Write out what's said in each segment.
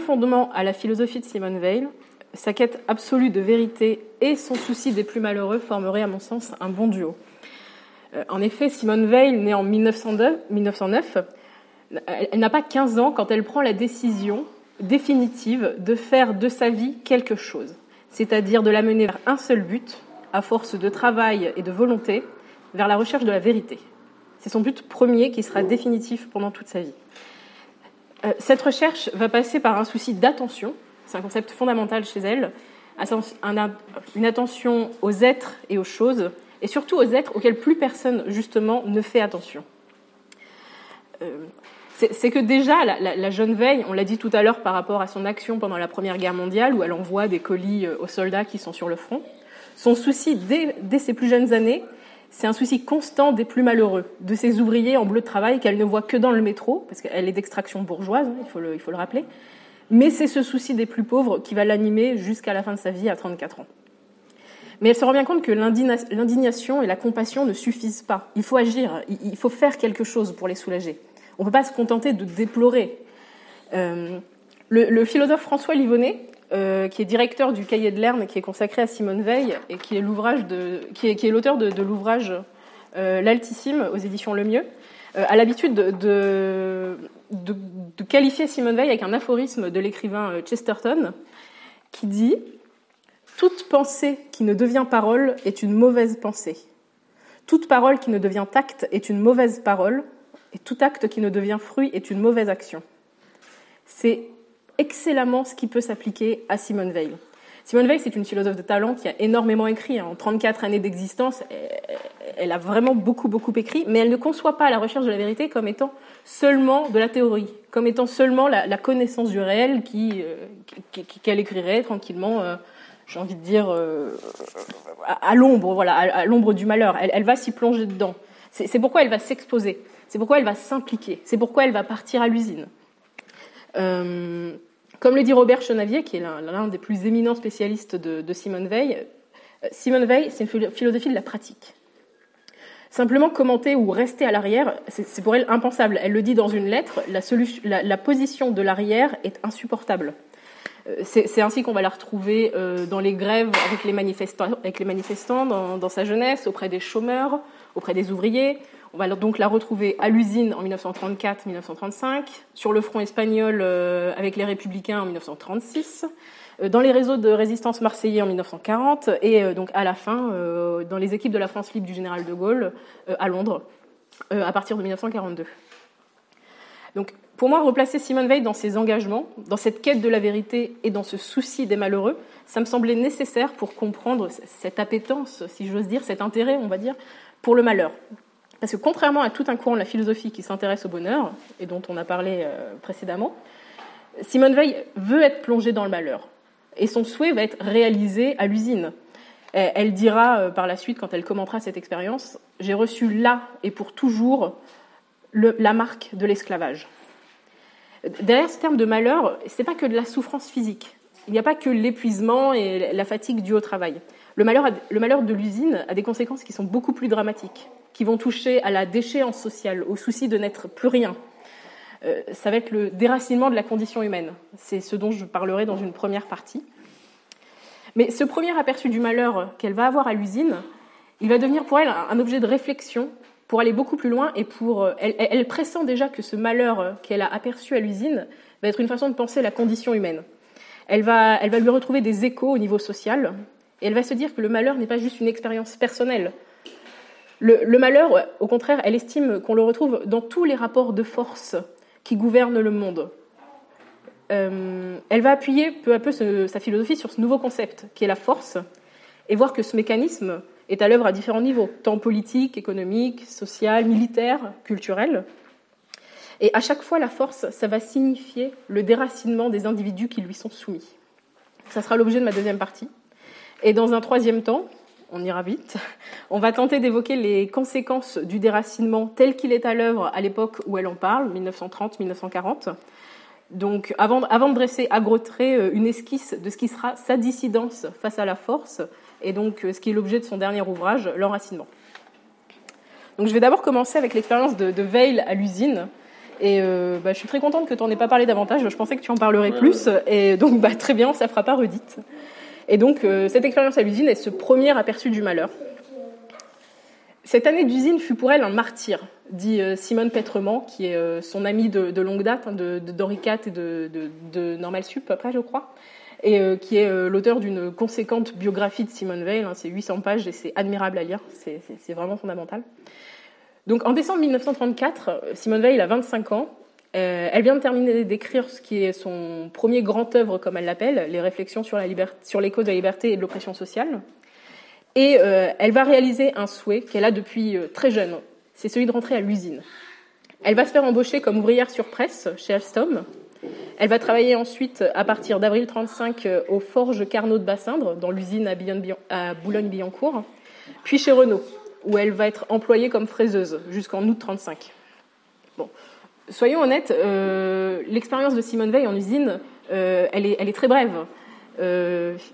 fondement à la philosophie de Simone Weil. Sa quête absolue de vérité et son souci des plus malheureux formeraient, à mon sens, un bon duo. En effet, Simone Weil, née en 1909, elle n'a pas 15 ans quand elle prend la décision définitive de faire de sa vie quelque chose, c'est-à-dire de la mener vers un seul but, à force de travail et de volonté, vers la recherche de la vérité. C'est son but premier qui sera définitif pendant toute sa vie. Cette recherche va passer par un souci d'attention, c'est un concept fondamental chez elle, une attention aux êtres et aux choses, et surtout aux êtres auxquels plus personne, justement, ne fait attention. C'est que déjà, la jeune Veil, on l'a dit tout à l'heure par rapport à son action pendant la Première Guerre mondiale, où elle envoie des colis aux soldats qui sont sur le front, son souci, dès ses plus jeunes années, c'est un souci constant des plus malheureux, de ces ouvriers en bleu de travail qu'elle ne voit que dans le métro, parce qu'elle est d'extraction bourgeoise, il faut le rappeler, mais c'est ce souci des plus pauvres qui va l'animer jusqu'à la fin de sa vie, à 34 ans. Mais elle se rend bien compte que l'indignation et la compassion ne suffisent pas. Il faut agir, il faut faire quelque chose pour les soulager. On ne peut pas se contenter de déplorer. Le philosophe François Livonnet, qui est directeur du Cahier de Lerne, qui est consacré à Simone Weil, et qui est l'auteur de l'ouvrage L'Altissime aux éditions Le Mieux, a l'habitude de qualifier Simone Weil avec un aphorisme de l'écrivain Chesterton, qui dit « Toute pensée qui ne devient parole est une mauvaise pensée. Toute parole qui ne devient acte est une mauvaise parole, et tout acte qui ne devient fruit est une mauvaise action. » C'est excellemment ce qui peut s'appliquer à Simone Weil. Simone Weil, c'est une philosophe de talent qui a énormément écrit. En 34 années d'existence, elle a vraiment beaucoup écrit, mais elle ne conçoit pas la recherche de la vérité comme étant seulement de la théorie, comme étant seulement la connaissance du réel qu'elle écrirait tranquillement, j'ai envie de dire, à l'ombre, voilà, à l'ombre du malheur. Elle va s'y plonger dedans. C'est pourquoi elle va s'exposer, c'est pourquoi elle va s'impliquer, c'est pourquoi elle va partir à l'usine. Comme le dit Robert Chenavier, qui est l'un des plus éminents spécialistes de Simone Weil, c'est une philosophie de la pratique. Simplement commenter ou rester à l'arrière, c'est pour elle impensable. Elle le dit dans une lettre, la position de l'arrière est insupportable. C'est ainsi qu'on va la retrouver dans les grèves avec les manifestants dans sa jeunesse, auprès des chômeurs, auprès des ouvriers. On va donc la retrouver à l'usine en 1934-1935, sur le front espagnol avec les Républicains en 1936, dans les réseaux de résistance marseillais en 1940, et donc à la fin, dans les équipes de la France libre du général de Gaulle à Londres, à partir de 1942. Donc, pour moi, replacer Simone Weil dans ses engagements, dans cette quête de la vérité et dans ce souci des malheureux, ça me semblait nécessaire pour comprendre cette appétence, si j'ose dire, cet intérêt, on va dire, pour le malheur. Parce que contrairement à tout un courant de la philosophie qui s'intéresse au bonheur, et dont on a parlé précédemment, Simone Weil veut être plongée dans le malheur. Et son souhait va être réalisé à l'usine. Elle dira par la suite, quand elle commentera cette expérience, « J'ai reçu là et pour toujours la marque de l'esclavage ». Derrière ce terme de malheur, ce n'est pas que de la souffrance physique. Il n'y a pas que l'épuisement et la fatigue due au travail. Le malheur de l'usine a des conséquences qui sont beaucoup plus dramatiques, qui vont toucher à la déchéance sociale, au souci de n'être plus rien. Ça va être le déracinement de la condition humaine. C'est ce dont je parlerai dans une première partie. Mais ce premier aperçu du malheur qu'elle va avoir à l'usine, il va devenir pour elle un objet de réflexion pour aller beaucoup plus loin et elle pressent déjà que ce malheur qu'elle a aperçu à l'usine va être une façon de penser la condition humaine. Elle va lui retrouver des échos au niveau social et elle va se dire que le malheur n'est pas juste une expérience personnelle. Le malheur, au contraire, elle estime qu'on le retrouve dans tous les rapports de force qui gouvernent le monde. Elle va appuyer peu à peu sa philosophie sur ce nouveau concept qui est la force et voir que ce mécanisme est à l'œuvre à différents niveaux, tant politique, économique, social, militaire, culturel. Et à chaque fois, la force, ça va signifier le déracinement des individus qui lui sont soumis. Ça sera l'objet de ma deuxième partie. Et dans un troisième temps, on ira vite, on va tenter d'évoquer les conséquences du déracinement tel qu'il est à l'œuvre à l'époque où elle en parle, 1930-1940. Donc, avant de dresser à gros traits une esquisse de ce qui sera sa dissidence face à la force, et donc ce qui est l'objet de son dernier ouvrage, L'enracinement. Donc, je vais d'abord commencer avec l'expérience de Weil à l'usine, Et je suis très contente que tu n'en aies pas parlé davantage. Je pensais que tu en parlerais plus. Et donc, très bien, ça ne fera pas redite. Et donc, cette expérience à l'usine est ce premier aperçu du malheur. Cette année d'usine fut pour elle un martyr, dit Simone Pétrement, qui est son amie de longue date, d'Henri IV et de Normal Sup, après, je crois, et qui est l'auteur d'une conséquente biographie de Simone Veil. C'est 800 pages et c'est admirable à lire, c'est vraiment fondamental. Donc, en décembre 1934, Simone Veil a 25 ans. Elle vient de terminer d'écrire ce qui est son premier grand œuvre, comme elle l'appelle, les réflexions sur les causes de la liberté et de l'oppression sociale. Et elle va réaliser un souhait qu'elle a depuis très jeune, c'est celui de rentrer à l'usine. Elle va se faire embaucher comme ouvrière sur presse chez Alstom. Elle va travailler ensuite, à partir d'avril 1935, aux forges Carnot de Bassindre, dans l'usine à Boulogne-Billancourt, puis chez Renault, où elle va être employée comme fraiseuse jusqu'en août 1935. Bon, soyons honnêtes, l'expérience de Simone Veil en usine, elle est très brève.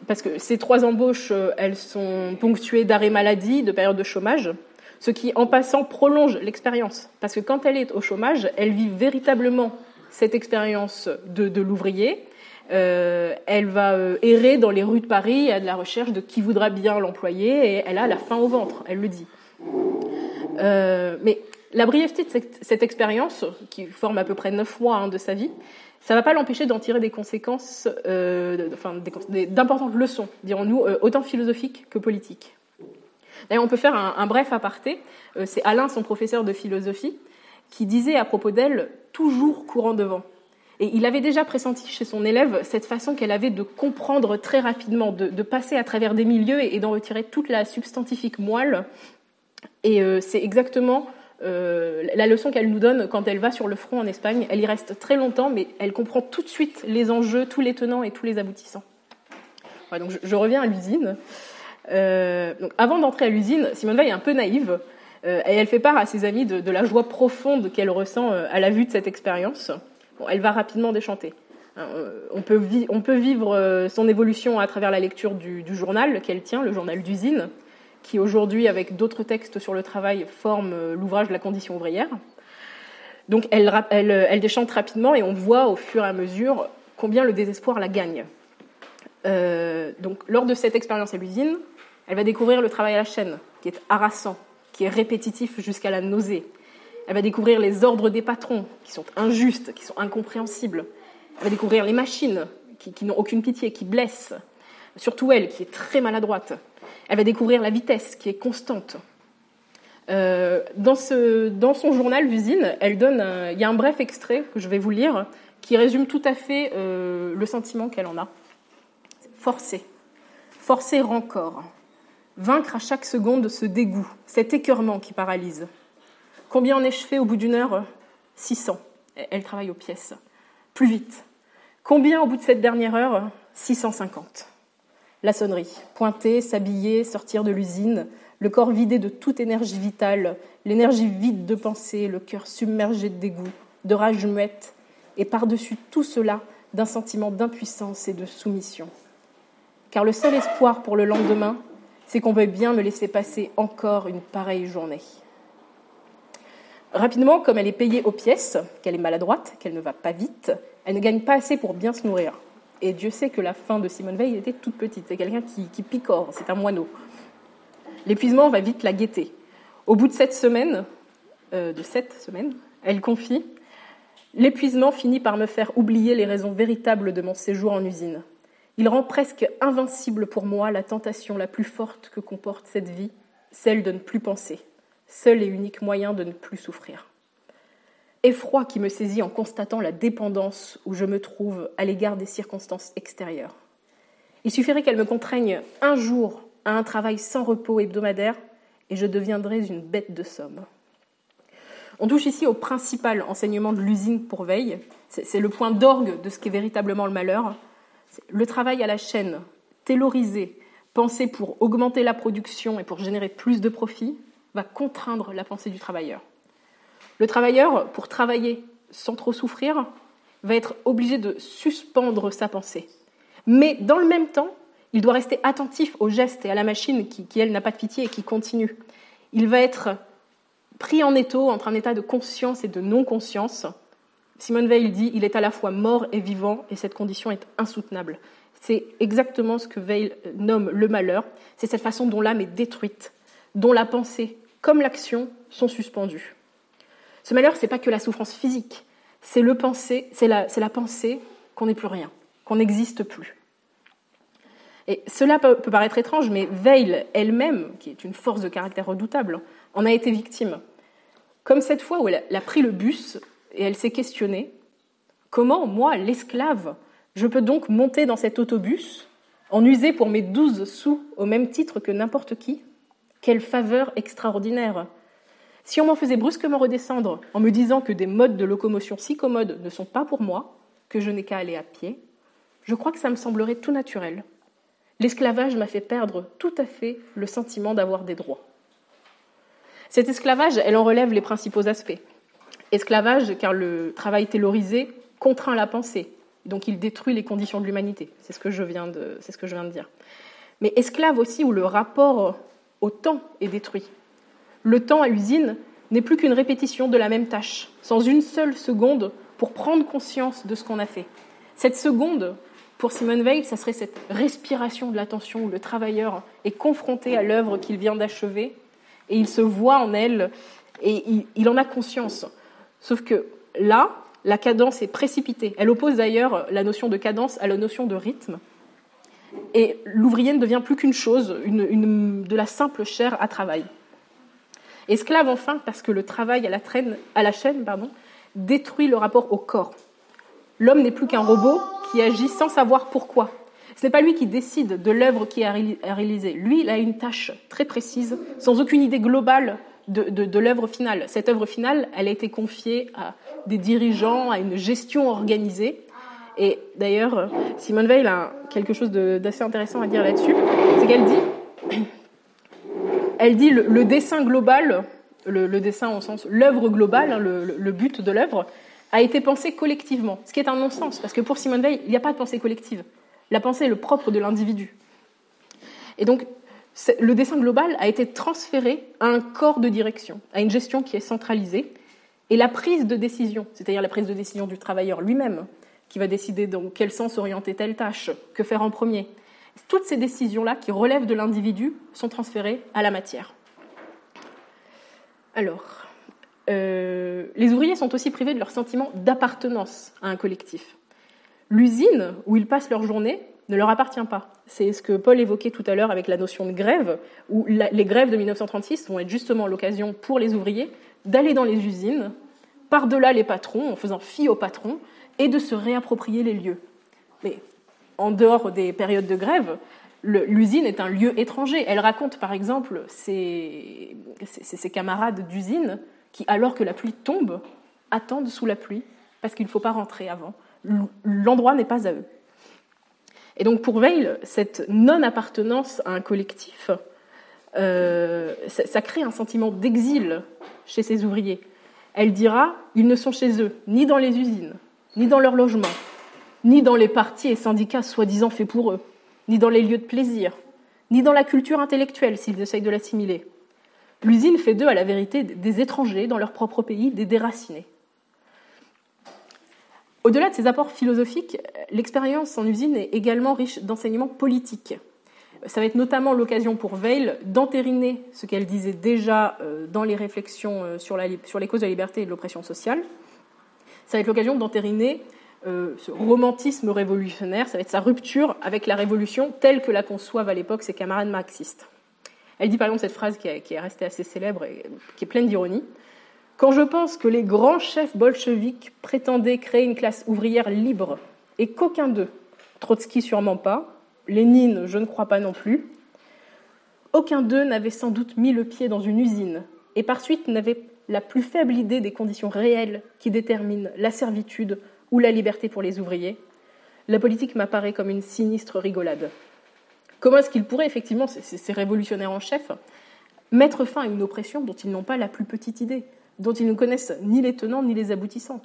Parce que ces 3 embauches, elles sont ponctuées d'arrêts maladie, de périodes de chômage, ce qui, en passant, prolonge l'expérience. Parce que quand elle est au chômage, elle vit véritablement cette expérience de l'ouvrier. Elle va errer dans les rues de Paris à de la recherche de qui voudra bien l'employer, et elle a la faim au ventre, elle le dit. Mais la brièveté de cette expérience, qui forme à peu près 9 mois de sa vie, ça ne va pas l'empêcher d'en tirer des conséquences, d'importantes leçons, dirons-nous, autant philosophiques que politiques. D'ailleurs, on peut faire un bref aparté. C'est Alain, son professeur de philosophie, qui disait à propos d'elle « toujours courant devant ». Et il avait déjà pressenti chez son élève cette façon qu'elle avait de comprendre très rapidement, de passer à travers des milieux et d'en retirer toute la substantifique moelle. Et c'est exactement la leçon qu'elle nous donne quand elle va sur le front en Espagne. Elle y reste très longtemps, mais elle comprend tout de suite les enjeux, tous les tenants et tous les aboutissants. Ouais, donc je reviens à l'usine. Donc avant d'entrer à l'usine, Simone Veil est un peu naïve, et elle fait part à ses amis de la joie profonde qu'elle ressent à la vue de cette expérience. Bon, elle va rapidement déchanter. On peut vivre son évolution à travers la lecture du journal qu'elle tient, le journal d'usine, qui aujourd'hui, avec d'autres textes sur le travail, forme l'ouvrage de la condition ouvrière. Donc elle déchante rapidement et on voit au fur et à mesure combien le désespoir la gagne. Donc lors de cette expérience à l'usine, elle va découvrir le travail à la chaîne, qui est harassant, qui est répétitif jusqu'à la nausée. Elle va découvrir les ordres des patrons, qui sont injustes, qui sont incompréhensibles. Elle va découvrir les machines, qui n'ont aucune pitié, qui blessent. Surtout elle, qui est très maladroite. Elle va découvrir la vitesse, qui est constante. Dans son journal d'usine, il y a un bref extrait que je vais vous lire, qui résume tout à fait le sentiment qu'elle en a. Forcer rancor. Vaincre à chaque seconde ce dégoût, cet écœurement qui paralyse. Combien en ai-je fait au bout d'une heure ? 600. Elle travaille aux pièces. Plus vite. Combien au bout de cette dernière heure ? 650. La sonnerie. Pointer, s'habiller, sortir de l'usine, le corps vidé de toute énergie vitale, l'énergie vide de pensée, le cœur submergé de dégoût, de rage muette, et par-dessus tout cela, d'un sentiment d'impuissance et de soumission. Car le seul espoir pour le lendemain, c'est qu'on veuille bien me laisser passer encore une pareille journée. Rapidement, comme elle est payée aux pièces, qu'elle est maladroite, qu'elle ne va pas vite, elle ne gagne pas assez pour bien se nourrir. Et Dieu sait que la faim de Simone Veil était toute petite. C'est quelqu'un qui picore, c'est un moineau. L'épuisement va vite la guetter. Au bout de 7 semaines, elle confie « L'épuisement finit par me faire oublier les raisons véritables de mon séjour en usine. Il rend presque invincible pour moi la tentation la plus forte que comporte cette vie, celle de ne plus penser, seul et unique moyen de ne plus souffrir. Effroi qui me saisit en constatant la dépendance où je me trouve à l'égard des circonstances extérieures. Il suffirait qu'elle me contraigne un jour à un travail sans repos hebdomadaire et je deviendrais une bête de somme. » On touche ici au principal enseignement de l'usine pour Veil. C'est le point d'orgue de ce qu'est véritablement le malheur. Le travail à la chaîne, taylorisé, pensé pour augmenter la production et pour générer plus de profit, va contraindre la pensée du travailleur. Le travailleur, pour travailler sans trop souffrir, va être obligé de suspendre sa pensée. Mais dans le même temps, il doit rester attentif aux gestes et à la machine qui elle, n'a pas de pitié et qui continue. Il va être pris en étau entre un état de conscience et de non-conscience, Simone Veil dit « Il est à la fois mort et vivant, et cette condition est insoutenable ». C'est exactement ce que Veil nomme le malheur. C'est cette façon dont l'âme est détruite, dont la pensée, comme l'action, sont suspendues. Ce malheur, ce n'est pas que la souffrance physique, c'est la pensée qu'on n'est plus rien, qu'on n'existe plus. Et cela peut paraître étrange, mais Veil elle-même, qui est une force de caractère redoutable, en a été victime. Comme cette fois où elle a pris le bus et elle s'est questionnée « Comment, moi, l'esclave, je peux donc monter dans cet autobus, en user pour mes 12 sous au même titre que n'importe qui ? Quelle faveur extraordinaire ! Si on m'en faisait brusquement redescendre en me disant que des modes de locomotion si commodes ne sont pas pour moi, que je n'ai qu'à aller à pied, je crois que ça me semblerait tout naturel. L'esclavage m'a fait perdre tout à fait le sentiment d'avoir des droits. » Cet esclavage, elle en relève les principaux aspects. Esclavage, car le travail taylorisé contraint la pensée, donc il détruit les conditions de l'humanité. C'est ce que je viens de dire. Mais esclave aussi, où le rapport au temps est détruit. Le temps à l'usine n'est plus qu'une répétition de la même tâche, sans une seule seconde pour prendre conscience de ce qu'on a fait. Cette seconde, pour Simone Veil, ça serait cette respiration de l'attention où le travailleur est confronté à l'œuvre qu'il vient d'achever et il se voit en elle et il en a conscience. Sauf que là, la cadence est précipitée. Elle oppose d'ailleurs la notion de cadence à la notion de rythme. Et l'ouvrier ne devient plus qu'une chose, de la simple chair à travail. Esclave enfin parce que le travail à la chaîne, détruit le rapport au corps. L'homme n'est plus qu'un robot qui agit sans savoir pourquoi. Ce n'est pas lui qui décide de l'œuvre qui est à réaliser. Lui, il a une tâche très précise, sans aucune idée globale de l'œuvre finale. Cette œuvre finale, elle a été confiée à des dirigeants, à une gestion organisée. Et d'ailleurs, Simone Veil a quelque chose d'assez intéressant à dire là-dessus. C'est qu'elle dit le dessin global, le dessin au sens l'œuvre globale, le but de l'œuvre, a été pensé collectivement. Ce qui est un non-sens, parce que pour Simone Veil, il n'y a pas de pensée collective. La pensée est le propre de l'individu. Et donc, le dessin global a été transféré à un corps de direction, à une gestion qui est centralisée, et la prise de décision, c'est-à-dire la prise de décision du travailleur lui-même, qui va décider dans quel sens orienter telle tâche, que faire en premier. Toutes ces décisions-là, qui relèvent de l'individu, sont transférées à la matière. Alors, les ouvriers sont aussi privés de leur sentiment d'appartenance à un collectif. L'usine où ils passent leur journée ne leur appartient pas. C'est ce que Paul évoquait tout à l'heure avec la notion de grève, où les grèves de 1936 vont être justement l'occasion pour les ouvriers d'aller dans les usines, par-delà les patrons, en faisant fi aux patrons, et de se réapproprier les lieux. Mais en dehors des périodes de grève, l'usine est un lieu étranger. Elle raconte par exemple ses camarades d'usine qui, alors que la pluie tombe, attendent sous la pluie parce qu'il ne faut pas rentrer avant. L'endroit n'est pas à eux. Et donc pour Veil, cette non-appartenance à un collectif, ça crée un sentiment d'exil chez ces ouvriers. Elle dira « Ils ne sont chez eux, ni dans les usines, ni dans leur logement, ni dans les partis et syndicats soi-disant faits pour eux, ni dans les lieux de plaisir, ni dans la culture intellectuelle s'ils essayent de l'assimiler. L'usine fait d'eux, à la vérité, des étrangers dans leur propre pays, des déracinés. » Au-delà de ces apports philosophiques, l'expérience en usine est également riche d'enseignements politiques. Ça va être notamment l'occasion pour Veil d'entériner ce qu'elle disait déjà dans les réflexions sur les causes de la liberté et de l'oppression sociale. Ça va être l'occasion d'entériner ce romantisme révolutionnaire, ça va être sa rupture avec la révolution telle que la conçoivent à l'époque ses camarades marxistes. Elle dit par exemple cette phrase qui est restée assez célèbre et qui est pleine d'ironie. « Quand je pense que les grands chefs bolcheviques prétendaient créer une classe ouvrière libre et qu'aucun d'eux, Trotsky sûrement pas, Lénine je ne crois pas non plus, aucun d'eux n'avait sans doute mis le pied dans une usine et par suite n'avait la plus faible idée des conditions réelles qui déterminent la servitude ou la liberté pour les ouvriers, la politique m'apparaît comme une sinistre rigolade. » Comment est-ce qu'ils pourraient, effectivement, ces révolutionnaires en chef, mettre fin à une oppression dont ils n'ont pas la plus petite idée, dont ils ne connaissent ni les tenants ni les aboutissants?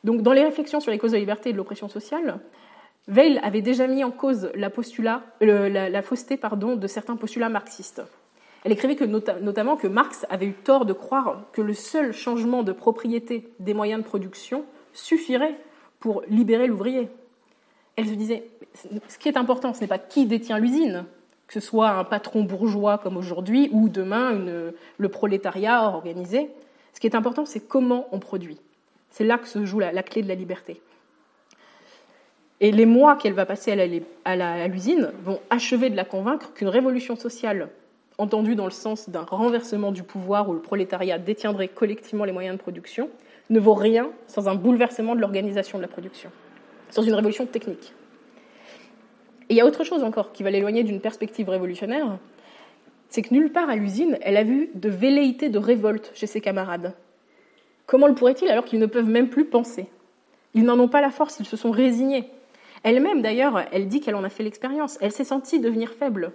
Donc, dans les réflexions sur les causes de la liberté et de l'oppression sociale, Veil avait déjà mis en cause la fausseté de certains postulats marxistes. Elle écrivait notamment que Marx avait eu tort de croire que le seul changement de propriété des moyens de production suffirait pour libérer l'ouvrier. Elle se disait, ce qui est important, ce n'est pas qui détient l'usine, que ce soit un patron bourgeois comme aujourd'hui, ou demain le prolétariat organisé. Ce qui est important, c'est comment on produit. C'est là que se joue la clé de la liberté. Et les mois qu'elle va passer à l'usine vont achever de la convaincre qu'une révolution sociale, entendue dans le sens d'un renversement du pouvoir où le prolétariat détiendrait collectivement les moyens de production, ne vaut rien sans un bouleversement de l'organisation de la production, sans une révolution technique. Et il y a autre chose encore qui va l'éloigner d'une perspective révolutionnaire, c'est que nulle part à l'usine, elle a vu de velléité de révolte chez ses camarades. Comment le pourrait-il alors qu'ils ne peuvent même plus penser ? Ils n'en ont pas la force, ils se sont résignés. Elle-même, d'ailleurs, elle dit qu'elle en a fait l'expérience. Elle s'est sentie devenir faible.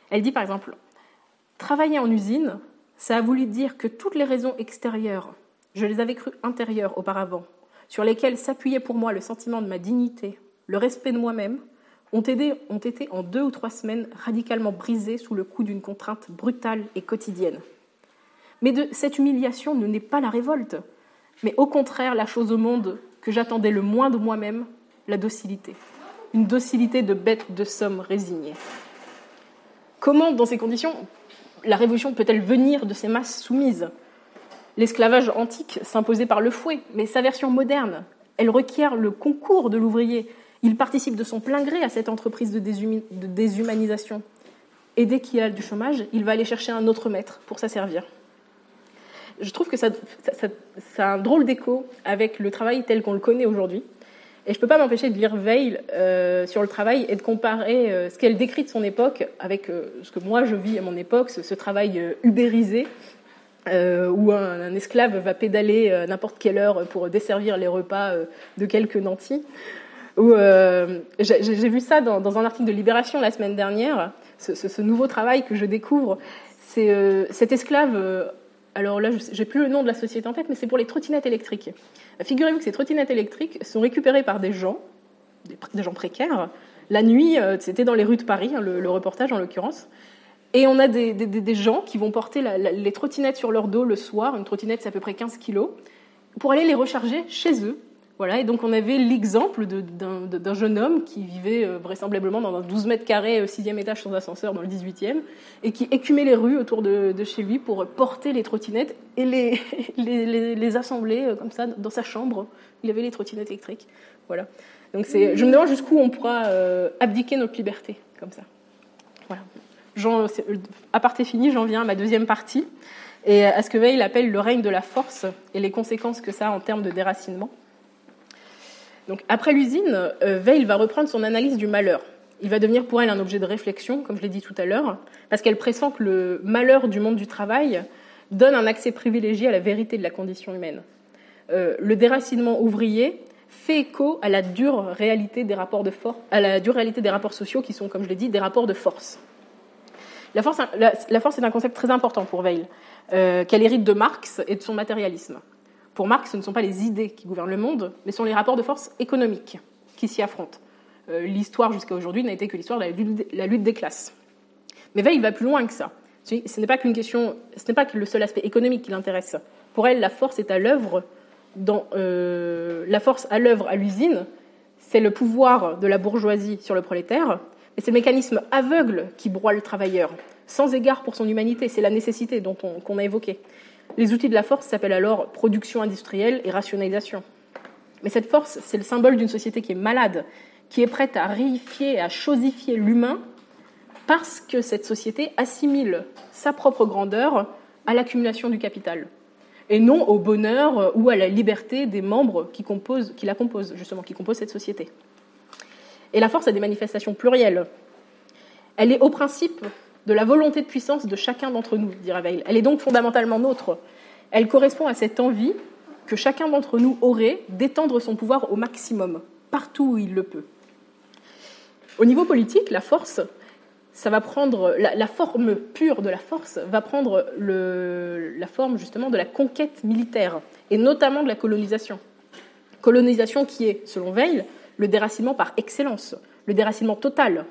Elle dit, par exemple, « Travailler en usine, ça a voulu dire que toutes les raisons extérieures, je les avais crues intérieures auparavant, sur lesquelles s'appuyait pour moi le sentiment de ma dignité, le respect de moi-même, ont été en 2 ou 3 semaines radicalement brisées sous le coup d'une contrainte brutale et quotidienne. Mais de cette humiliation ne naît pas la révolte, mais au contraire la chose au monde que j'attendais le moins de moi-même, la docilité. Une docilité de bête de somme résignée. » Comment, dans ces conditions, la révolution peut-elle venir de ces masses soumises ? L'esclavage antique s'imposait par le fouet, mais sa version moderne, elle requiert le concours de l'ouvrier. Il participe de son plein gré à cette entreprise de déshumanisation. Et dès qu'il a du chômage, il va aller chercher un autre maître pour s'asservir. Je trouve que ça a un drôle d'écho avec le travail tel qu'on le connaît aujourd'hui. Et je ne peux pas m'empêcher de lire Veil sur le travail et de comparer ce qu'elle décrit de son époque avec ce que moi je vis à mon époque, ce travail ubérisé, où un esclave va pédaler à n'importe quelle heure pour desservir les repas de quelques nantis. J'ai vu ça dans un article de Libération la semaine dernière, ce nouveau travail que je découvre. C'est cet esclave... Alors là, je n'ai plus le nom de la société en tête, mais c'est pour les trottinettes électriques. Figurez-vous que ces trottinettes électriques sont récupérées par des gens précaires. La nuit, c'était dans les rues de Paris, le reportage en l'occurrence. Et on a des gens qui vont porter les trottinettes sur leur dos le soir. Une trottinette, c'est à peu près 15 kilos, pour aller les recharger chez eux. Voilà, et donc on avait l'exemple d'un jeune homme qui vivait vraisemblablement dans un 12 mètres carrés, 6e étage sans ascenseur dans le 18e, et qui écumait les rues autour de chez lui pour porter les trottinettes et les assembler comme ça dans sa chambre. Il avait les trottinettes électriques. Voilà. Donc je me demande jusqu'où on pourra abdiquer notre liberté comme ça. Voilà. Aparté fini, j'en viens à ma deuxième partie, et à ce que Veil appelle le règne de la force et les conséquences que ça a en termes de déracinement. Donc, après l'usine, Veil va reprendre son analyse du malheur. Il va devenir pour elle un objet de réflexion, comme je l'ai dit tout à l'heure, parce qu'elle pressent que le malheur du monde du travail donne un accès privilégié à la vérité de la condition humaine. Le déracinement ouvrier fait écho à la dure réalité des rapports sociaux qui sont, comme je l'ai dit, des rapports de force. La force est un concept très important pour Veil, qu'elle hérite de Marx et de son matérialisme. Pour Marx, ce ne sont pas les idées qui gouvernent le monde, mais ce sont les rapports de force économiques qui s'y affrontent. L'histoire jusqu'à aujourd'hui n'a été que l'histoire de la lutte des classes. Mais Veil va plus loin que ça. Ce n'est pas que le seul aspect économique qui l'intéresse. Pour elle, la force est à l'œuvre la force à l'œuvre à l'usine, c'est le pouvoir de la bourgeoisie sur le prolétaire, mais c'est le mécanisme aveugle qui broie le travailleur, sans égard pour son humanité. C'est la nécessité qu'on a évoquée. Les outils de la force s'appellent alors production industrielle et rationalisation. Mais cette force, c'est le symbole d'une société qui est malade, qui est prête à réifier, à chosifier l'humain, parce que cette société assimile sa propre grandeur à l'accumulation du capital, et non au bonheur ou à la liberté des membres qui la composent, justement, qui composent cette société. Et la force a des manifestations plurielles. Elle est au principe de la volonté de puissance de chacun d'entre nous, dira Veil. Elle est donc fondamentalement nôtre. Elle correspond à cette envie que chacun d'entre nous aurait d'étendre son pouvoir au maximum, partout où il le peut. Au niveau politique, la force, ça va prendre la forme pure de la force va prendre la forme justement de la conquête militaire, et notamment de la colonisation. Colonisation qui est, selon Veil, le déracinement par excellence, le déracinement total.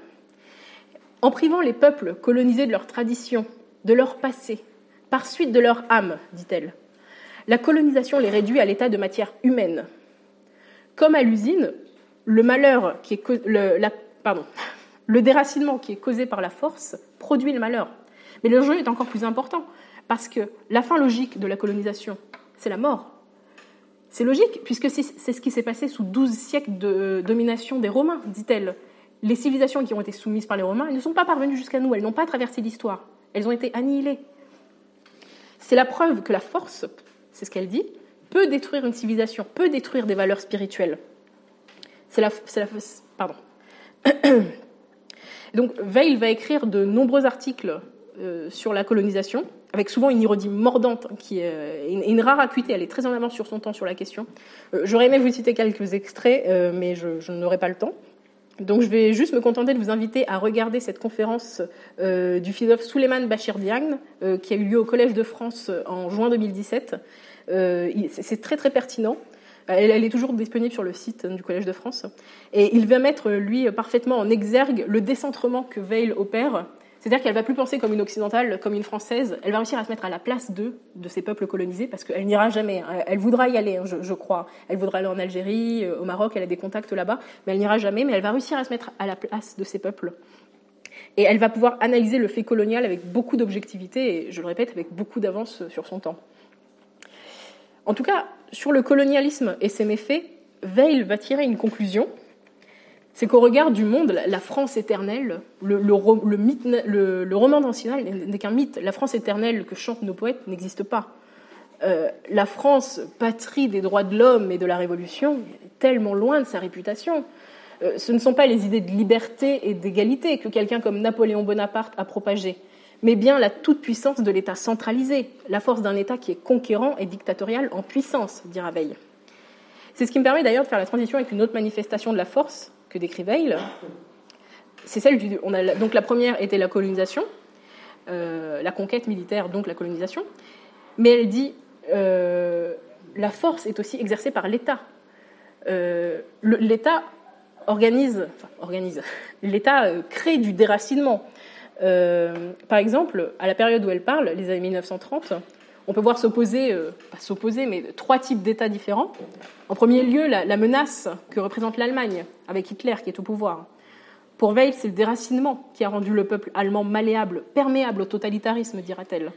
En privant les peuples colonisés de leurs traditions de leur passé, par suite de leur âme, dit-elle. La colonisation les réduit à l'état de matière humaine. Comme à l'usine, le déracinement qui est causé par la force produit le malheur. Mais le jeu est encore plus important, parce que la fin logique de la colonisation, c'est la mort. C'est logique, puisque c'est ce qui s'est passé sous 12 siècles de domination des Romains, dit-elle. Les civilisations qui ont été soumises par les Romains, elles ne sont pas parvenues jusqu'à nous, elles n'ont pas traversé l'histoire, elles ont été annihilées. C'est la preuve que la force, c'est ce qu'elle dit, peut détruire une civilisation, peut détruire des valeurs spirituelles. Pardon. Donc, Weil va écrire de nombreux articles sur la colonisation, avec souvent une ironie mordante et une rare acuité. Elle est très en avance sur son temps sur la question. J'aurais aimé vous citer quelques extraits, mais je n'aurai pas le temps. Donc, je vais juste me contenter de vous inviter à regarder cette conférence du philosophe Souleymane Bachir Diagne, qui a eu lieu au Collège de France en juin 2017. C'est très, très pertinent. Elle est toujours disponible sur le site du Collège de France. Et il va mettre, lui, parfaitement en exergue le décentrement que Weil opère. C'est-à-dire qu'elle ne va plus penser comme une occidentale, comme une française. Elle va réussir à se mettre à la place de ces peuples colonisés, parce qu'elle n'ira jamais. Elle voudra y aller, je crois. Elle voudra aller en Algérie, au Maroc, elle a des contacts là-bas, mais elle n'ira jamais. Mais elle va réussir à se mettre à la place de ces peuples. Et elle va pouvoir analyser le fait colonial avec beaucoup d'objectivité, et je le répète, avec beaucoup d'avance sur son temps. En tout cas, sur le colonialisme et ses méfaits, Weil va tirer une conclusion. C'est qu'au regard du monde, la France éternelle, le roman d'Ancinal n'est qu'un mythe. La France éternelle que chantent nos poètes n'existe pas. La France, patrie des droits de l'homme et de la Révolution, est tellement loin de sa réputation. Ce ne sont pas les idées de liberté et d'égalité que quelqu'un comme Napoléon Bonaparte a propagées, mais bien la toute-puissance de l'État centralisé, la force d'un État qui est conquérant et dictatorial en puissance, dira Weil. C'est ce qui me permet d'ailleurs de faire la transition avec une autre manifestation de la force que décrit Weil. C'est celle donc la première était la colonisation, la conquête militaire, donc la colonisation, mais elle dit la force est aussi exercée par l'État. L'État l'État crée du déracinement. Par exemple, à la période où elle parle, les années 1930, on peut voir mais 3 types d'États différents. En premier lieu, la menace que représente l'Allemagne, avec Hitler qui est au pouvoir. Pour Weil, c'est le déracinement qui a rendu le peuple allemand malléable, perméable au totalitarisme, dira-t-elle.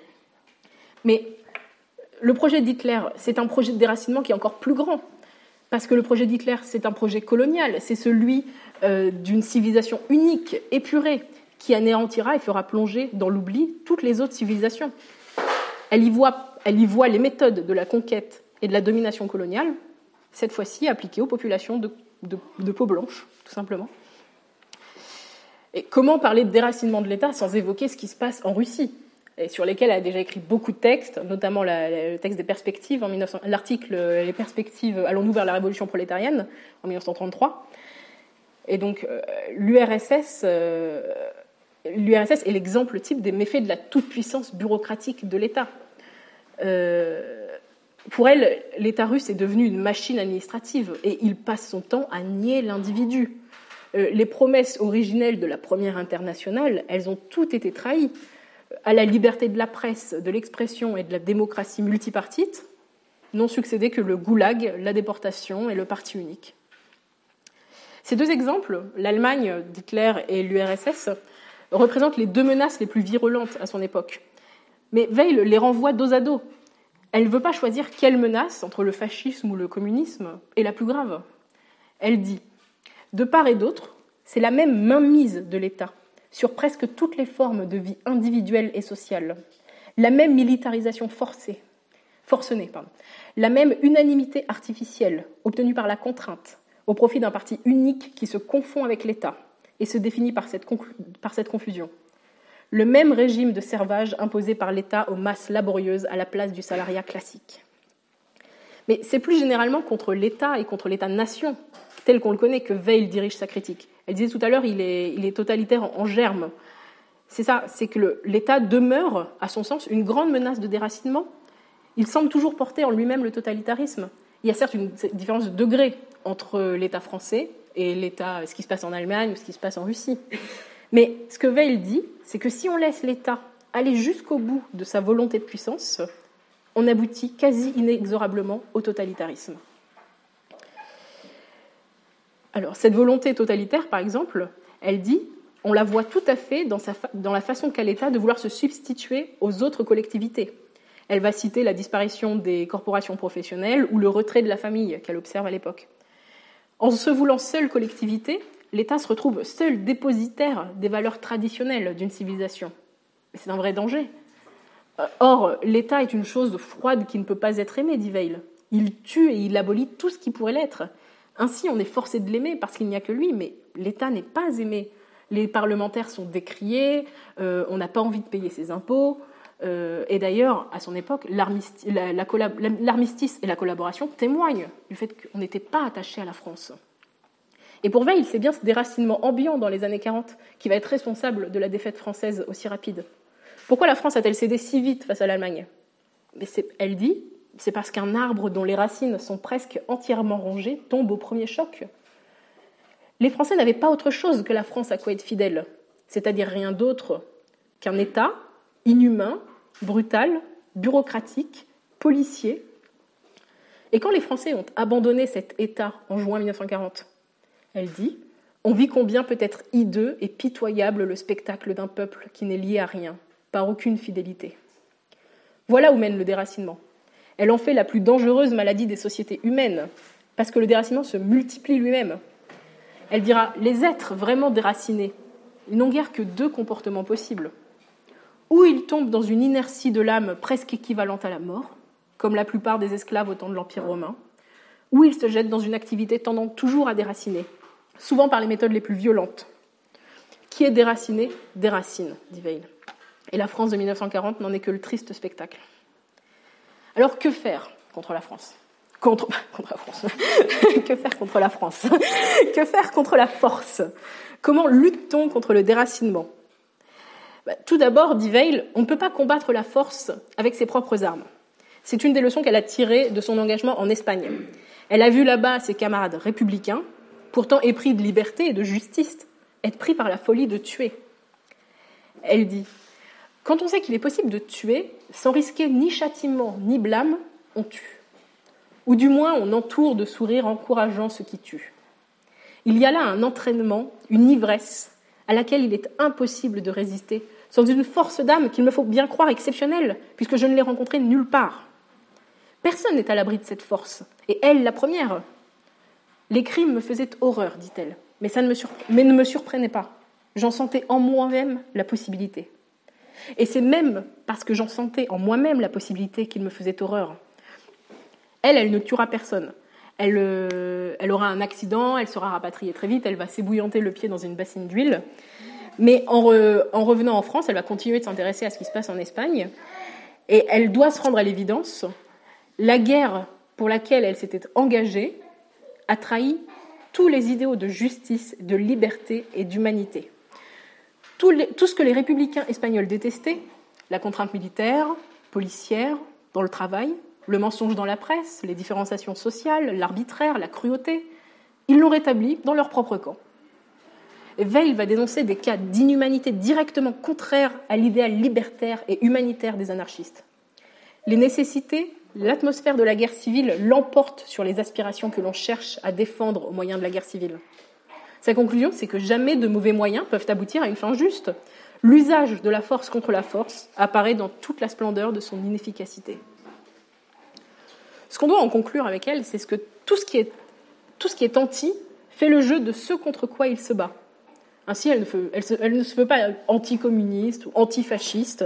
Mais le projet d'Hitler, c'est un projet de déracinement qui est encore plus grand, parce que le projet d'Hitler, c'est un projet colonial, c'est celui d'une civilisation unique, épurée, qui anéantira et fera plonger dans l'oubli toutes les autres civilisations. Elle y voit les méthodes de la conquête et de la domination coloniale, cette fois-ci appliquées aux populations de peau blanche, tout simplement. Et comment parler de déracinement de l'État sans évoquer ce qui se passe en Russie, et sur lesquels elle a déjà écrit beaucoup de textes, notamment le texte des perspectives, l'article « Les perspectives, allons-nous vers la révolution prolétarienne » en 1933. Et donc l'URSS est l'exemple type des méfaits de la toute-puissance bureaucratique de l'État. Pour elle, l'État russe est devenu une machine administrative et il passe son temps à nier l'individu. Les promesses originelles de la première internationale, elles ont toutes été trahies. À la liberté de la presse, de l'expression et de la démocratie multipartite, n'ont succédé que le goulag, la déportation et le parti unique. Ces 2 exemples, l'Allemagne d'Hitler et l'URSS, représentent les 2 menaces les plus virulentes à son époque. Mais Weil les renvoie dos à dos. Elle ne veut pas choisir quelle menace, entre le fascisme ou le communisme, est la plus grave. Elle dit « De part et d'autre, c'est la même mainmise de l'État sur presque toutes les formes de vie individuelle et sociale, la même militarisation forcenée, la même unanimité artificielle obtenue par la contrainte, au profit d'un parti unique qui se confond avec l'État et se définit par cette confusion. Le même régime de servage imposé par l'État aux masses laborieuses à la place du salariat classique. Mais c'est plus généralement contre l'État et contre l'État-nation, tel qu'on le connaît, que Weil dirige sa critique. Elle disait tout à l'heure, il est totalitaire en germe. C'est ça, c'est que l'État demeure, à son sens, une grande menace de déracinement. Il semble toujours porter en lui-même le totalitarisme. Il y a certes une différence de degré entre l'État français et ce qui se passe en Allemagne ou ce qui se passe en Russie. Mais ce que Weil dit, c'est que si on laisse l'État aller jusqu'au bout de sa volonté de puissance, on aboutit quasi inexorablement au totalitarisme. Alors, cette volonté totalitaire, par exemple, elle dit, on la voit tout à fait dans la façon qu'a l'État de vouloir se substituer aux autres collectivités. Elle va citer la disparition des corporations professionnelles ou le retrait de la famille qu'elle observe à l'époque. En se voulant seule collectivité, l'État se retrouve seul dépositaire des valeurs traditionnelles d'une civilisation. C'est un vrai danger. Or, l'État est une chose froide qui ne peut pas être aimée, dit Weil. Il tue et il abolit tout ce qui pourrait l'être. Ainsi, on est forcé de l'aimer parce qu'il n'y a que lui, mais l'État n'est pas aimé. Les parlementaires sont décriés, on n'a pas envie de payer ses impôts. Et d'ailleurs, à son époque, l'armistice et la collaboration témoignent du fait qu'on n'était pas attaché à la France. Et pour Weil, c'est bien ce déracinement ambiant dans les années 40 qui va être responsable de la défaite française aussi rapide. Pourquoi la France a-t-elle cédé si vite face à l'Allemagne ? Elle dit, c'est parce qu'un arbre dont les racines sont presque entièrement rongées tombe au premier choc. Les Français n'avaient pas autre chose que la France à quoi être fidèles, c'est-à-dire rien d'autre qu'un État inhumain, brutal, bureaucratique, policier. Et quand les Français ont abandonné cet État en juin 1940, elle dit « On vit combien peut être hideux et pitoyable le spectacle d'un peuple qui n'est lié à rien, par aucune fidélité. » Voilà où mène le déracinement. Elle en fait la plus dangereuse maladie des sociétés humaines, parce que le déracinement se multiplie lui-même. Elle dira « Les êtres vraiment déracinés, ils n'ont guère que deux comportements possibles. Ou ils tombent dans une inertie de l'âme presque équivalente à la mort, comme la plupart des esclaves au temps de l'Empire romain, ou ils se jettent dans une activité tendant toujours à déraciner, souvent par les méthodes les plus violentes. Qui est déraciné, déracine, dit Weil. Et la France de 1940 n'en est que le triste spectacle. Alors que faire contre la France ? Contre la France. Que faire contre la France ? Que faire contre la force ? Comment lutte-t-on contre le déracinement ? Tout d'abord, dit Weil, on ne peut pas combattre la force avec ses propres armes. C'est une des leçons qu'elle a tirées de son engagement en Espagne. Elle a vu là-bas ses camarades républicains, pourtant épris de liberté et de justice, être pris par la folie de tuer. Elle dit « Quand on sait qu'il est possible de tuer, sans risquer ni châtiment ni blâme, on tue. Ou du moins on entoure de sourires encourageant ceux qui tuent. Il y a là un entraînement, une ivresse, à laquelle il est impossible de résister, sans une force d'âme qu'il me faut bien croire exceptionnelle, puisque je ne l'ai rencontrée nulle part. Personne n'est à l'abri de cette force, et elle la première. Les crimes me faisaient horreur, dit-elle, mais ne me surprenaient pas. J'en sentais en moi-même la possibilité. Et c'est même parce que j'en sentais en moi-même la possibilité qu'il me faisait horreur. Elle ne tuera personne. Elle aura un accident, elle sera rapatriée très vite, elle va s'ébouillanter le pied dans une bassine d'huile. Mais en revenant en France, elle va continuer de s'intéresser à ce qui se passe en Espagne. Et elle doit se rendre à l'évidence. La guerre pour laquelle elle s'était engagée a trahi tous les idéaux de justice, de liberté et d'humanité. Tout ce que les républicains espagnols détestaient, la contrainte militaire, policière, dans le travail, le mensonge dans la presse, les différenciations sociales, l'arbitraire, la cruauté, ils l'ont rétabli dans leur propre camp. Et Weil va dénoncer des cas d'inhumanité directement contraires à l'idéal libertaire et humanitaire des anarchistes. Les nécessités, l'atmosphère de la guerre civile l'emporte sur les aspirations que l'on cherche à défendre au moyen de la guerre civile. Sa conclusion, c'est que jamais de mauvais moyens peuvent aboutir à une fin juste. L'usage de la force contre la force apparaît dans toute la splendeur de son inefficacité. Ce qu'on doit en conclure avec elle, c'est que tout ce qui est anti fait le jeu de ce contre quoi il se bat. Ainsi, elle ne se veut pas anticommuniste ou antifasciste,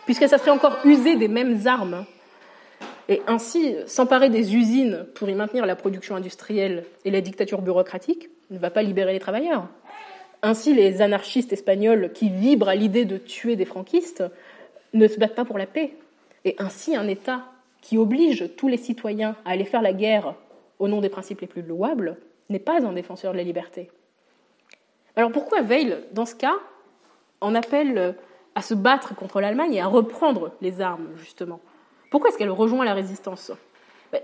puisqu'elle serait encore usée des mêmes armes. Et ainsi, s'emparer des usines pour y maintenir la production industrielle et la dictature bureaucratique ne va pas libérer les travailleurs. Ainsi, les anarchistes espagnols qui vibrent à l'idée de tuer des franquistes ne se battent pas pour la paix. Et ainsi, un État qui oblige tous les citoyens à aller faire la guerre au nom des principes les plus louables n'est pas un défenseur de la liberté. Alors pourquoi Weil, dans ce cas, en appelle à se battre contre l'Allemagne et à reprendre les armes, justement ? Pourquoi est-ce qu'elle rejoint la résistance ?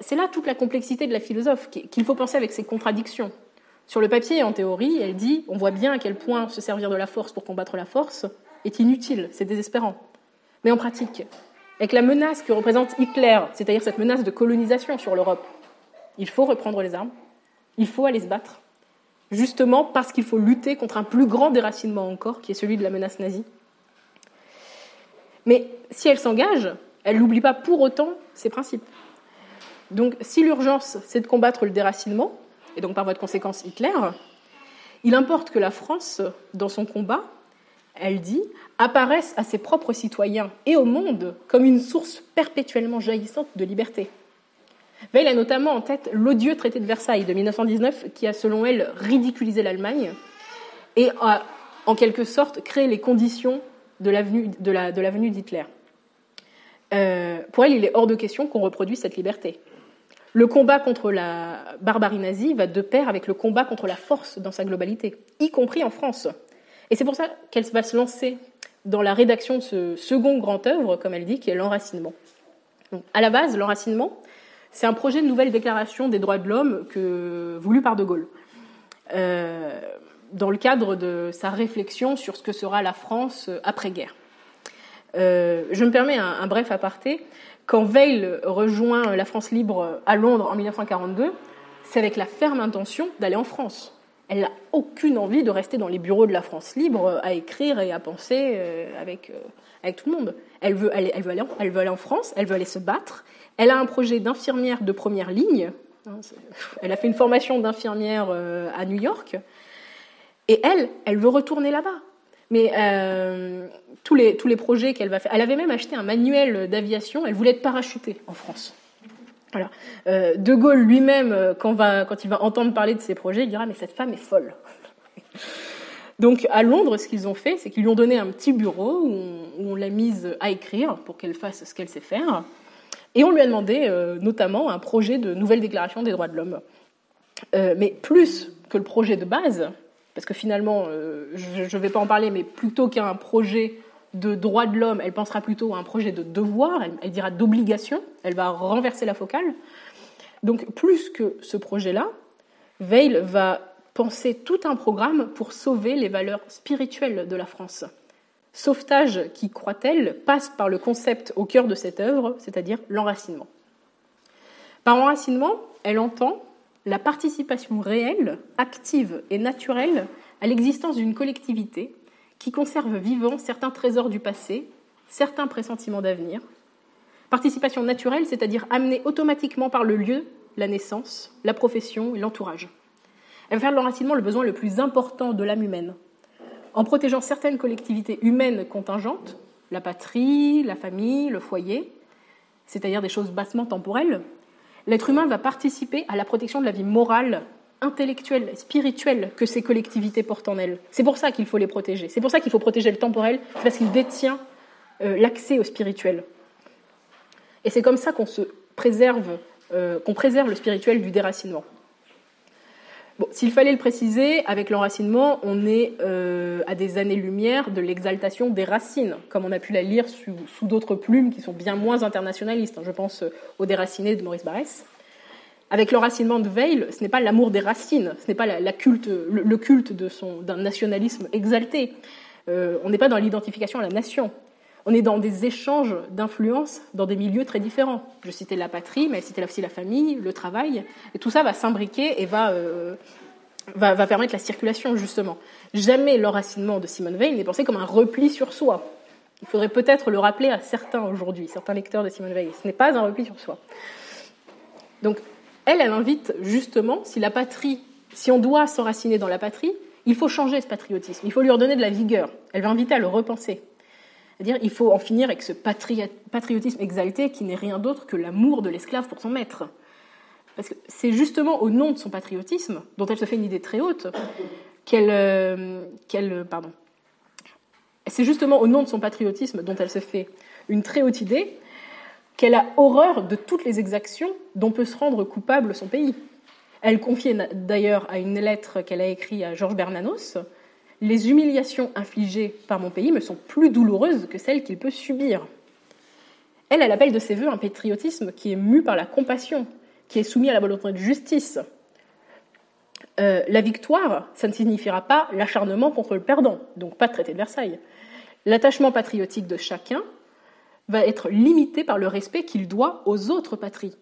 C'est là toute la complexité de la philosophe, qu'il faut penser avec ses contradictions. Sur le papier et en théorie, elle dit, on voit bien à quel point se servir de la force pour combattre la force est inutile, c'est désespérant. mais en pratique, avec la menace que représente Hitler, c'est-à-dire cette menace de colonisation sur l'Europe, il faut reprendre les armes, il faut aller se battre, justement parce qu'il faut lutter contre un plus grand déracinement encore, qui est celui de la menace nazie. Mais si elle s'engage, elle n'oublie pas pour autant ses principes. Donc si l'urgence, c'est de combattre le déracinement, et donc par voie de conséquence Hitler, il importe que la France, dans son combat, elle dit, apparaisse à ses propres citoyens et au monde comme une source perpétuellement jaillissante de liberté. Veil a notamment en tête l'odieux traité de Versailles de 1919 qui a, selon elle, ridiculisé l'Allemagne et a, en quelque sorte, créé les conditions de l'avenue d'Hitler. Pour elle, il est hors de question qu'on reproduise cette liberté. Le combat contre la barbarie nazie va de pair avec le combat contre la force dans sa globalité, y compris en France. Et c'est pour ça qu'elle va se lancer dans la rédaction de ce second grand œuvre, comme elle dit, qui est l'enracinement. Donc, à la base, l'enracinement, c'est un projet de nouvelle déclaration des droits de l'homme voulu par De Gaulle, dans le cadre de sa réflexion sur ce que sera la France après-guerre. Je me permets un bref aparté. Quand Veil rejoint la France libre à Londres en 1942, c'est avec la ferme intention d'aller en France. Elle n'a aucune envie de rester dans les bureaux de la France libre à écrire et à penser avec tout le monde. Elle veut aller en France, elle veut aller se battre. Elle a un projet d'infirmière de première ligne. Elle a fait une formation d'infirmière à New York. Et elle veut retourner là-bas. Mais tous les projets qu'elle va faire... Elle avait même acheté un manuel d'aviation. Elle voulait être parachutée en France. Voilà. De Gaulle lui-même, quand il va entendre parler de ces projets, il dira « mais cette femme est folle ». Donc à Londres, ce qu'ils ont fait, c'est qu'ils lui ont donné un petit bureau où on l'a mise à écrire pour qu'elle fasse ce qu'elle sait faire. Et on lui a demandé notamment un projet de nouvelle déclaration des droits de l'homme. Mais plus que le projet de base, parce que finalement, je ne vais pas en parler, mais plutôt qu'un projet de droits de l'homme, elle pensera plutôt à un projet de devoir, elle dira d'obligation, elle va renverser la focale. Donc plus que ce projet-là, Veil va penser tout un programme pour sauver les valeurs spirituelles de la France. Sauvetage qui, croit-elle, passe par le concept au cœur de cette œuvre, c'est-à-dire l'enracinement. Par enracinement, elle entend la participation réelle, active et naturelle à l'existence d'une collectivité qui conserve vivants certains trésors du passé, certains pressentiments d'avenir. Participation naturelle, c'est-à-dire amenée automatiquement par le lieu, la naissance, la profession et l'entourage. Elle va faire de l'enracinement le besoin le plus important de l'âme humaine. En protégeant certaines collectivités humaines contingentes, la patrie, la famille, le foyer, c'est-à-dire des choses bassement temporelles, l'être humain va participer à la protection de la vie morale, intellectuelle, spirituelle que ces collectivités portent en elles. C'est pour ça qu'il faut les protéger. C'est pour ça qu'il faut protéger le temporel, c'est parce qu'il détient l'accès au spirituel. Et c'est comme ça qu'on préserve le spirituel du déracinement. Bon, s'il fallait le préciser, avec l'enracinement, on est à des années-lumière de l'exaltation des racines, comme on a pu la lire sous d'autres plumes qui sont bien moins internationalistes. Je pense au Déraciné de Maurice Barrès. Avec l'enracinement de Veil, ce n'est pas l'amour des racines, ce n'est pas le culte d'un nationalisme exalté. On n'est pas dans l'identification à la nation. On est dans des échanges d'influences dans des milieux très différents. Je citais la patrie, mais elle citait aussi la famille, le travail. Et tout ça va s'imbriquer et va permettre la circulation, justement. Jamais l'enracinement de Simone Veil n'est pensé comme un repli sur soi. Il faudrait peut-être le rappeler à certains aujourd'hui, certains lecteurs de Simone Veil. Ce n'est pas un repli sur soi. Donc, elle invite justement, si on doit s'enraciner dans la patrie, il faut changer ce patriotisme, il faut lui redonner de la vigueur. Elle va inviter à le repenser. C'est-à-dire il faut en finir avec ce patriotisme exalté qui n'est rien d'autre que l'amour de l'esclave pour son maître. Parce que c'est justement au nom de son patriotisme, dont elle se fait une idée très haute, c'est justement au nom de son patriotisme dont elle se fait une très haute idée, qu'elle a horreur de toutes les exactions dont peut se rendre coupable son pays. Elle confiait d'ailleurs à une lettre qu'elle a écrite à Georges Bernanos « Les humiliations infligées par mon pays me sont plus douloureuses que celles qu'il peut subir. » Elle appelle de ses voeux un patriotisme qui est mu par la compassion, qui est soumis à la volonté de justice. La victoire, ça ne signifiera pas l'acharnement contre le perdant, donc pas de traité de Versailles. L'attachement patriotique de chacun va être limité par le respect qu'il doit aux autres patries.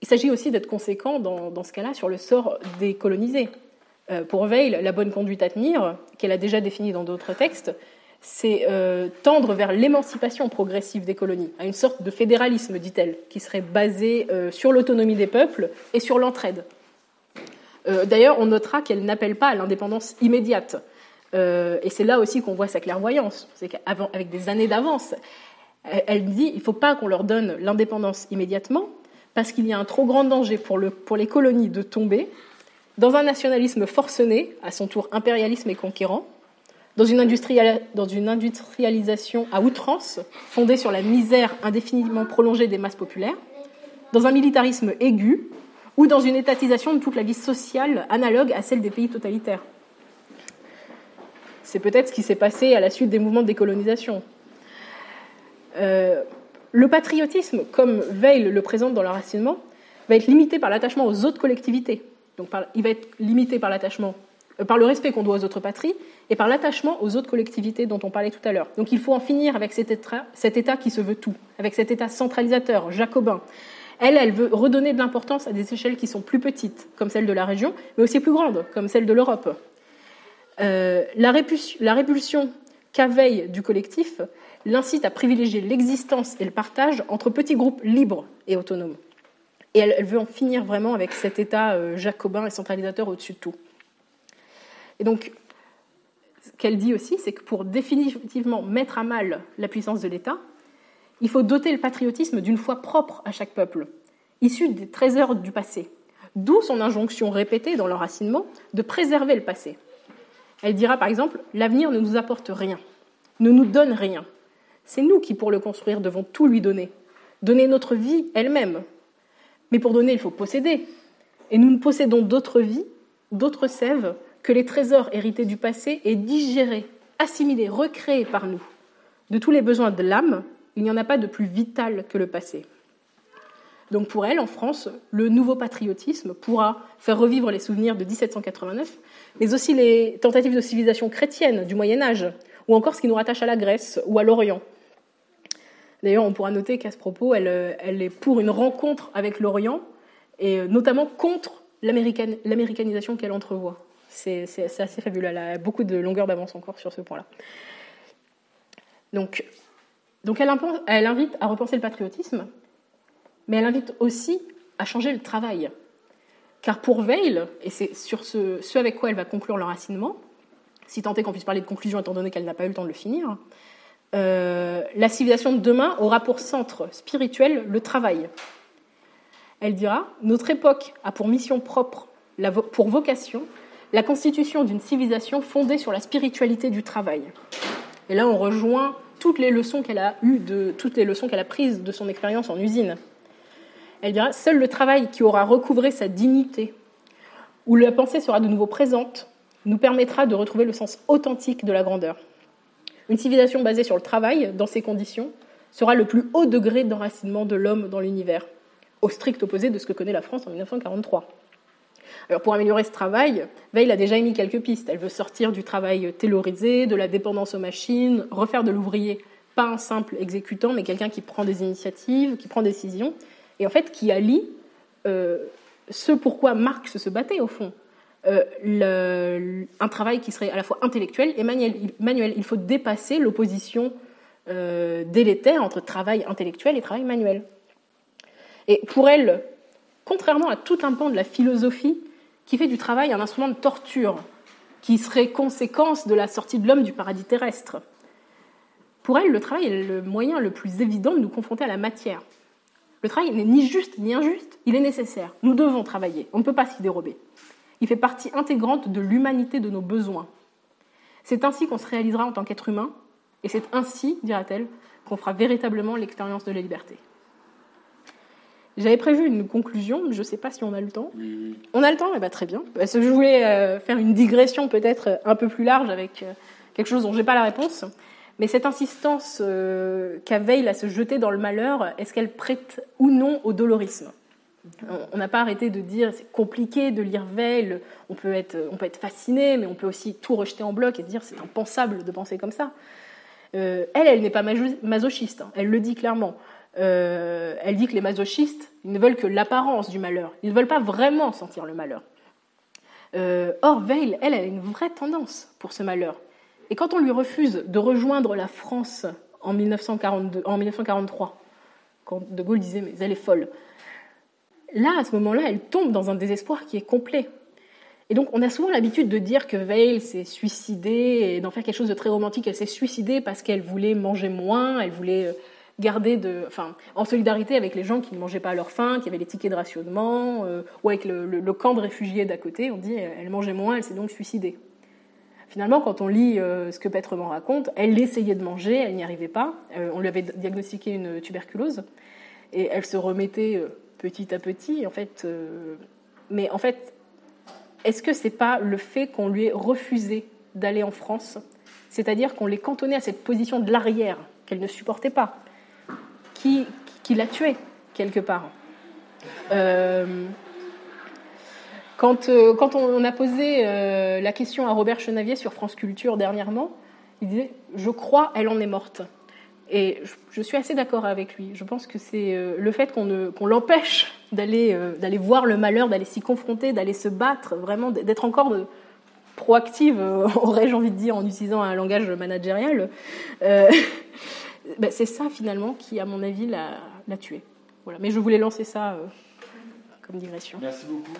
Il s'agit aussi d'être conséquent dans ce cas-là sur le sort des colonisés. Pour Weil, la bonne conduite à tenir, qu'elle a déjà définie dans d'autres textes, c'est tendre vers l'émancipation progressive des colonies, à une sorte de fédéralisme, dit-elle, qui serait basé sur l'autonomie des peuples et sur l'entraide. D'ailleurs, on notera qu'elle n'appelle pas à l'indépendance immédiate. Et c'est là aussi qu'on voit sa clairvoyance. C'est qu'avec des années d'avance, elle dit qu'il ne faut pas qu'on leur donne l'indépendance immédiatement, parce qu'il y a un trop grand danger pour les colonies de tomber dans un nationalisme forcené, à son tour impérialisme et conquérant, dans une industrialisation à outrance, fondée sur la misère indéfiniment prolongée des masses populaires, dans un militarisme aigu, ou dans une étatisation de toute la vie sociale analogue à celle des pays totalitaires. C'est peut-être ce qui s'est passé à la suite des mouvements de décolonisation. Le patriotisme, comme Weil le présente dans l'enracinement, va être limité par l'attachement aux autres collectivités. Donc il va être limité par l'attachement, par le respect qu'on doit aux autres patries et par l'attachement aux autres collectivités dont on parlait tout à l'heure. Donc il faut en finir avec cet État qui se veut tout, avec cet État centralisateur, jacobin. Elle veut redonner de l'importance à des échelles qui sont plus petites, comme celle de la région, mais aussi plus grandes, comme celle de l'Europe. La répulsion qu'a Weil du collectif l'incite à privilégier l'existence et le partage entre petits groupes libres et autonomes. Et elle veut en finir vraiment avec cet État jacobin et centralisateur au-dessus de tout. Et donc, ce qu'elle dit aussi, c'est que pour définitivement mettre à mal la puissance de l'État, il faut doter le patriotisme d'une foi propre à chaque peuple, issue des trésors du passé, d'où son injonction répétée dans l'enracinement de préserver le passé. Elle dira par exemple « L'avenir ne nous apporte rien, ne nous donne rien. C'est nous qui, pour le construire, devons tout lui donner. Donner notre vie elle-même. Mais pour donner, il faut posséder. Et nous ne possédons d'autres vies, d'autres sèves, que les trésors hérités du passé et digérés, assimilés, recréés par nous. De tous les besoins de l'âme, il n'y en a pas de plus vital que le passé. » Donc pour elle, en France, le nouveau patriotisme pourra faire revivre les souvenirs de 1789, mais aussi les tentatives de civilisation chrétienne du Moyen-Âge, ou encore ce qui nous rattache à la Grèce ou à l'Orient. D'ailleurs, on pourra noter qu'à ce propos, elle est pour une rencontre avec l'Orient, et notamment contre l'américanisation qu'elle entrevoit. C'est assez fabuleux, elle a beaucoup de longueur d'avance encore sur ce point-là. Donc elle invite à repenser le patriotisme, mais elle invite aussi à changer le travail. Car pour Weil, et c'est sur ce avec quoi elle va conclure l'enracinement, si tant est qu'on puisse parler de conclusion étant donné qu'elle n'a pas eu le temps de le finir, la civilisation de demain aura pour centre spirituel le travail. Elle dira « Notre époque a pour mission propre, pour vocation, la constitution d'une civilisation fondée sur la spiritualité du travail. » Et là, on rejoint toutes les leçons qu'elle a prises de son expérience en usine. Elle dira « Seul le travail qui aura recouvré sa dignité, où la pensée sera de nouveau présente, nous permettra de retrouver le sens authentique de la grandeur. Une civilisation basée sur le travail, dans ces conditions, sera le plus haut degré d'enracinement de l'homme dans l'univers, au strict opposé de ce que connaît la France en 1943. Alors pour améliorer ce travail, Weil a déjà émis quelques pistes. Elle veut sortir du travail taylorisé, de la dépendance aux machines, refaire de l'ouvrier pas un simple exécutant, mais quelqu'un qui prend des initiatives, qui prend des décisions, et en fait qui allie ce pourquoi Marx se battait au fond. Un travail qui serait à la fois intellectuel et manuel. Il faut dépasser l'opposition délétère entre travail intellectuel et travail manuel. Et pour elle, contrairement à tout un pan de la philosophie qui fait du travail un instrument de torture, qui serait conséquence de la sortie de l'homme du paradis terrestre, pour elle, le travail est le moyen le plus évident de nous confronter à la matière. Le travail n'est ni juste ni injuste, il est nécessaire. Nous devons travailler, on ne peut pas s'y dérober. Il fait partie intégrante de l'humanité de nos besoins. C'est ainsi qu'on se réalisera en tant qu'être humain, et c'est ainsi, dira-t-elle, qu'on fera véritablement l'expérience de la liberté. J'avais prévu une conclusion, mais je ne sais pas si on a le temps. On a le temps ? Eh bien, très bien. Parce que je voulais faire une digression peut-être un peu plus large avec quelque chose dont je n'ai pas la réponse. Mais cette insistance qu'a Weil à se jeter dans le malheur, est-ce qu'elle prête ou non au dolorisme ? On n'a pas arrêté de dire c'est compliqué de lire Weil, on peut être fasciné, mais on peut aussi tout rejeter en bloc et se dire c'est impensable de penser comme ça. Elle n'est pas masochiste, hein, elle le dit clairement. Elle dit que les masochistes, ils ne veulent que l'apparence du malheur, ils ne veulent pas vraiment sentir le malheur. Or, Veil, elle a une vraie tendance pour ce malheur. Et quand on lui refuse de rejoindre la France en 1943, quand De Gaulle disait « mais elle est folle », là, à ce moment-là, elle tombe dans un désespoir qui est complet. Et donc, on a souvent l'habitude de dire que Veil s'est suicidée et d'en faire quelque chose de très romantique. Elle s'est suicidée parce qu'elle voulait manger moins, elle voulait garder en solidarité avec les gens qui ne mangeaient pas à leur faim, qui avaient les tickets de rationnement, ou avec le camp de réfugiés d'à côté. On dit elle mangeait moins, elle s'est donc suicidée. Finalement, quand on lit ce que Petrement raconte, elle essayait de manger, elle n'y arrivait pas. On lui avait diagnostiqué une tuberculose et elle se remettait petit à petit. Mais en fait, est-ce que c'est pas le fait qu'on lui ait refusé d'aller en France, c'est-à-dire qu'on l'ait cantonnée à cette position de l'arrière qu'elle ne supportait pas, qui l'a tuée quelque part. Quand on a posé la question à Robert Chenavier sur France Culture dernièrement, il disait « Je crois, elle en est morte ». Et je suis assez d'accord avec lui. Je pense que c'est le fait qu'on l'empêche d'aller voir le malheur, d'aller s'y confronter, d'aller se battre, vraiment d'être encore proactive, aurais-je envie de dire, en utilisant un langage managérial. C'est ça, finalement, qui, à mon avis, l'a tué. Voilà. Mais je voulais lancer ça comme digression. Merci beaucoup.